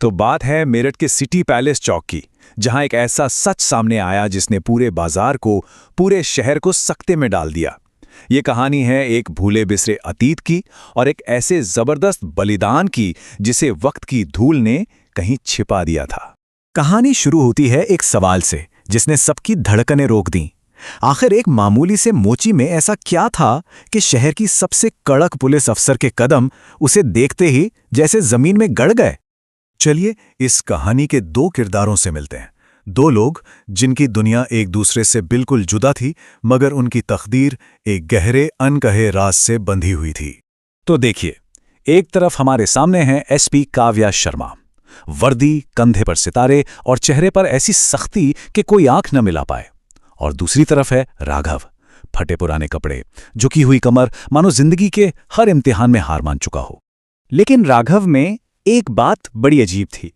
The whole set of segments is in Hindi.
तो बात है मेरठ के सिटी पैलेस चौक की, जहां एक ऐसा सच सामने आया जिसने पूरे बाजार को, पूरे शहर को सकते में डाल दिया। ये कहानी है एक भूले बिसरे अतीत की और एक ऐसे जबरदस्त बलिदान की जिसे वक्त की धूल ने कहीं छिपा दिया था। कहानी शुरू होती है एक सवाल से जिसने सबकी धड़कनें रोक दी। आखिर एक मामूली से मोची में ऐसा क्या था कि शहर की सबसे कड़क पुलिस अफसर के कदम उसे देखते ही जैसे जमीन में गड़ गए। चलिए इस कहानी के दो किरदारों से मिलते हैं। दो लोग जिनकी दुनिया एक दूसरे से बिल्कुल जुदा थी, मगर उनकी तकदीर एक गहरे अनकहे राज से बंधी हुई थी। तो देखिए, एक तरफ हमारे सामने है एसपी काव्या शर्मा। वर्दी, कंधे पर सितारे और चेहरे पर ऐसी सख्ती कि कोई आंख न मिला पाए। और दूसरी तरफ है राघव, फटे पुराने कपड़े, झुकी हुई कमर, मानो जिंदगी के हर इम्तिहान में हार मान चुका हो। लेकिन राघव में एक बात बड़ी अजीब थी।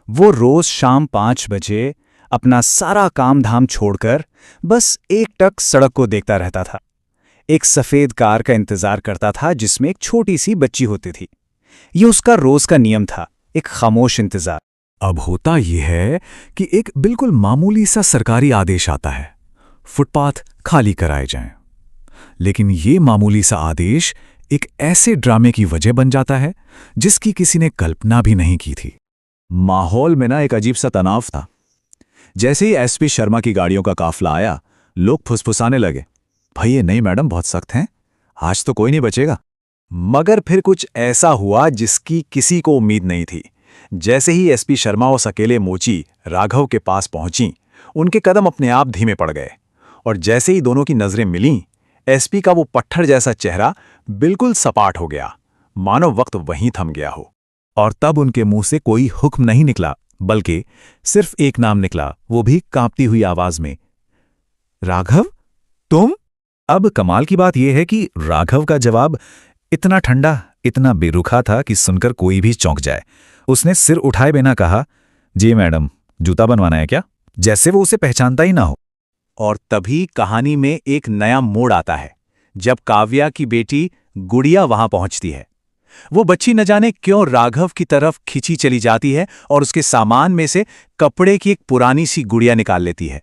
वो रोज शाम 5 बजे अपना सारा काम धाम छोड़कर बस एकटक सड़क को देखता रहता था। एक सफेद कार का इंतजार करता था जिसमें एक छोटी सी बच्ची होती थी। ये उसका रोज का नियम था, एक खामोश इंतजार। अब होता यह है कि एक बिल्कुल मामूली सा सरकारी आदेश आता है, फुटपाथ खाली कराए जाएं। लेकिन ये मामूली सा आदेश एक ऐसे ड्रामे की वजह बन जाता है जिसकी किसी ने कल्पना भी नहीं की थी। माहौल में ना एक अजीब सा तनाव था। जैसे ही एसपी शर्मा की गाड़ियों का काफला आया, लोग फुसफुसाने लगे, भाई ये नहीं मैडम बहुत सख्त हैं, आज तो कोई नहीं बचेगा। मगर फिर कुछ ऐसा हुआ जिसकी किसी को उम्मीद नहीं थी। जैसे ही एसपी शर्मा उस अकेले मोची राघव के पास पहुंची, उनके कदम अपने आप धीमे पड़ गए। और जैसे ही दोनों की नजरें मिलीं, एसपी का वो पत्थर जैसा चेहरा बिल्कुल सपाट हो गया, मानो वक्त वहीं थम गया हो। और तब उनके मुंह से कोई हुक्म नहीं निकला, बल्कि सिर्फ एक नाम निकला, वो भी कांपती हुई आवाज में, राघव तुम। अब कमाल की बात यह है कि राघव का जवाब इतना ठंडा, इतना बेरुखा था कि सुनकर कोई भी चौंक जाए। उसने सिर उठाए बिना कहा, जी मैडम, जूता बनवाना है क्या? जैसे वो उसे पहचानता ही ना हो। और तभी कहानी में एक नया मोड़ आता है, जब काव्या की बेटी गुड़िया वहां पहुंचती है। वो बच्ची न जाने क्यों राघव की तरफ खिंची चली जाती है और उसके सामान में से कपड़े की एक पुरानी सी गुड़िया निकाल लेती है।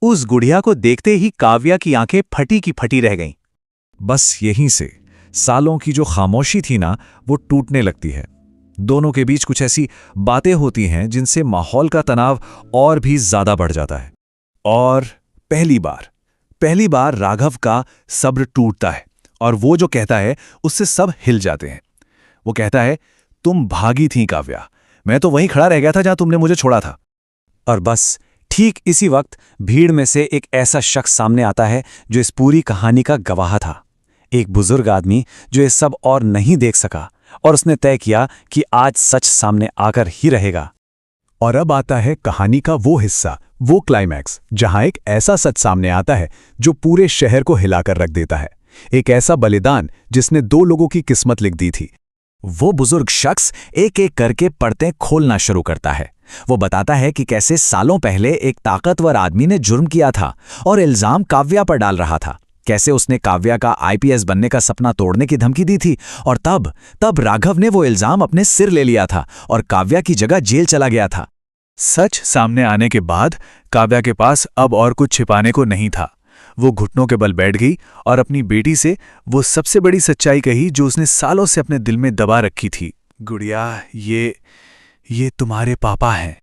उस गुड़िया को देखते ही काव्या की आंखें फटी की फटी रह गईं। बस यहीं से सालों की जो खामोशी थी ना, वो टूटने लगती है। दोनों के बीच कुछ ऐसी बातें होती हैं जिनसे माहौल का तनाव और भी ज्यादा बढ़ जाता है। और पहली बार राघव का सब्र टूटता है और वो जो कहता है उससे सब हिल जाते हैं। वो कहता है, तुम भागी थी काव्या, मैं तो वहीं खड़ा रह गया था जहां तुमने मुझे छोड़ा था। और बस ठीक इसी वक्त भीड़ में से एक ऐसा शख्स सामने आता है जो इस पूरी कहानी का गवाह था। एक बुजुर्ग आदमी जो ये सब और नहीं देख सका, और उसने तय किया कि आज सच सामने आकर ही रहेगा। और अब आता है कहानी का वो हिस्सा, वो क्लाइमैक्स, जहां एक ऐसा सच सामने आता है जो पूरे शहर को हिलाकर रख देता है। एक ऐसा बलिदान जिसने 2 लोगों की किस्मत लिख दी थी। वो बुजुर्ग शख्स एक एक करके पर्दे खोलना शुरू करता है। वो बताता है कि कैसे सालों पहले एक ताकतवर आदमी ने जुर्म किया था और इल्जाम काव्या पर डाल रहा था। कैसे उसने काव्या का आईपीएस बनने का सपना तोड़ने की धमकी दी थी, और तब राघव ने वो इल्जाम अपने सिर ले लिया था और काव्या की जगह जेल चला गया था। सच सामने आने के बाद काव्या के पास अब और कुछ छिपाने को नहीं था। वो घुटनों के बल बैठ गई और अपनी बेटी से वो सबसे बड़ी सच्चाई कही जो उसने सालों से अपने दिल में दबा रखी थी। गुड़िया, ये तुम्हारे पापा हैं।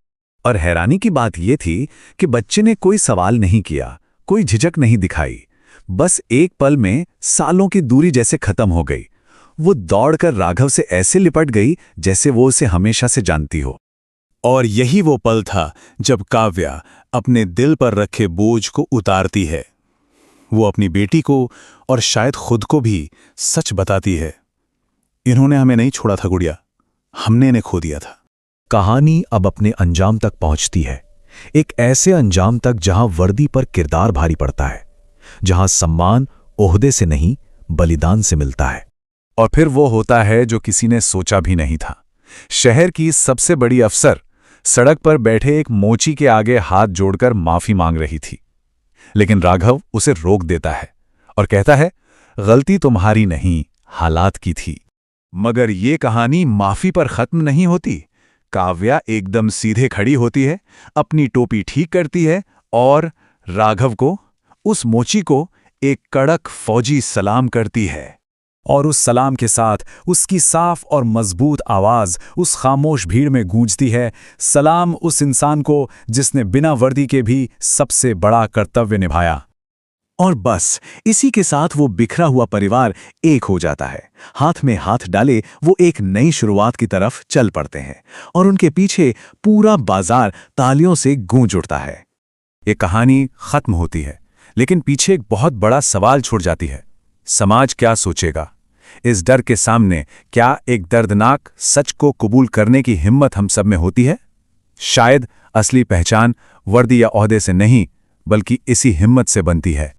और हैरानी की बात ये थी कि बच्चे ने कोई सवाल नहीं किया, कोई झिझक नहीं दिखाई। बस एक पल में सालों की दूरी जैसे खत्म हो गई। वो दौड़कर राघव से ऐसे लिपट गई जैसे वो उसे हमेशा से जानती हो। और यही वो पल था जब काव्या अपने दिल पर रखे बोझ को उतारती है। वो अपनी बेटी को और शायद खुद को भी सच बताती है, इन्होंने हमें नहीं छोड़ा था गुड़िया, हमने इन्हें खो दिया था। कहानी अब अपने अंजाम तक पहुंचती है, एक ऐसे अंजाम तक जहां वर्दी पर किरदार भारी पड़ता है, जहां सम्मान ओहदे से नहीं बलिदान से मिलता है। और फिर वो होता है जो किसी ने सोचा भी नहीं था। शहर की सबसे बड़ी अफसर सड़क पर बैठे एक मोची के आगे हाथ जोड़कर माफी मांग रही थी, लेकिन राघव उसे रोक देता है और कहता है, गलती तुम्हारी नहीं, हालात की थी। मगर ये कहानी माफी पर खत्म नहीं होती। काव्या एकदम सीधे खड़ी होती है, अपनी टोपी ठीक करती है और राघव को, उस मोची को, एक कड़क फौजी सलाम करती है। और उस सलाम के साथ उसकी साफ और मजबूत आवाज उस खामोश भीड़ में गूंजती है, सलाम उस इंसान को जिसने बिना वर्दी के भी सबसे बड़ा कर्तव्य निभाया। और बस इसी के साथ वो बिखरा हुआ परिवार एक हो जाता है। हाथ में हाथ डाले वो एक नई शुरुआत की तरफ चल पड़ते हैं और उनके पीछे पूरा बाजार तालियों से गूंज उठता है। ये कहानी खत्म होती है, लेकिन पीछे एक बहुत बड़ा सवाल छूट जाती है। समाज क्या सोचेगा? इस डर के सामने क्या एक दर्दनाक सच को कबूल करने की हिम्मत हम सब में होती है? शायद असली पहचान वर्दी या ओहदे से नहीं, बल्कि इसी हिम्मत से बनती है।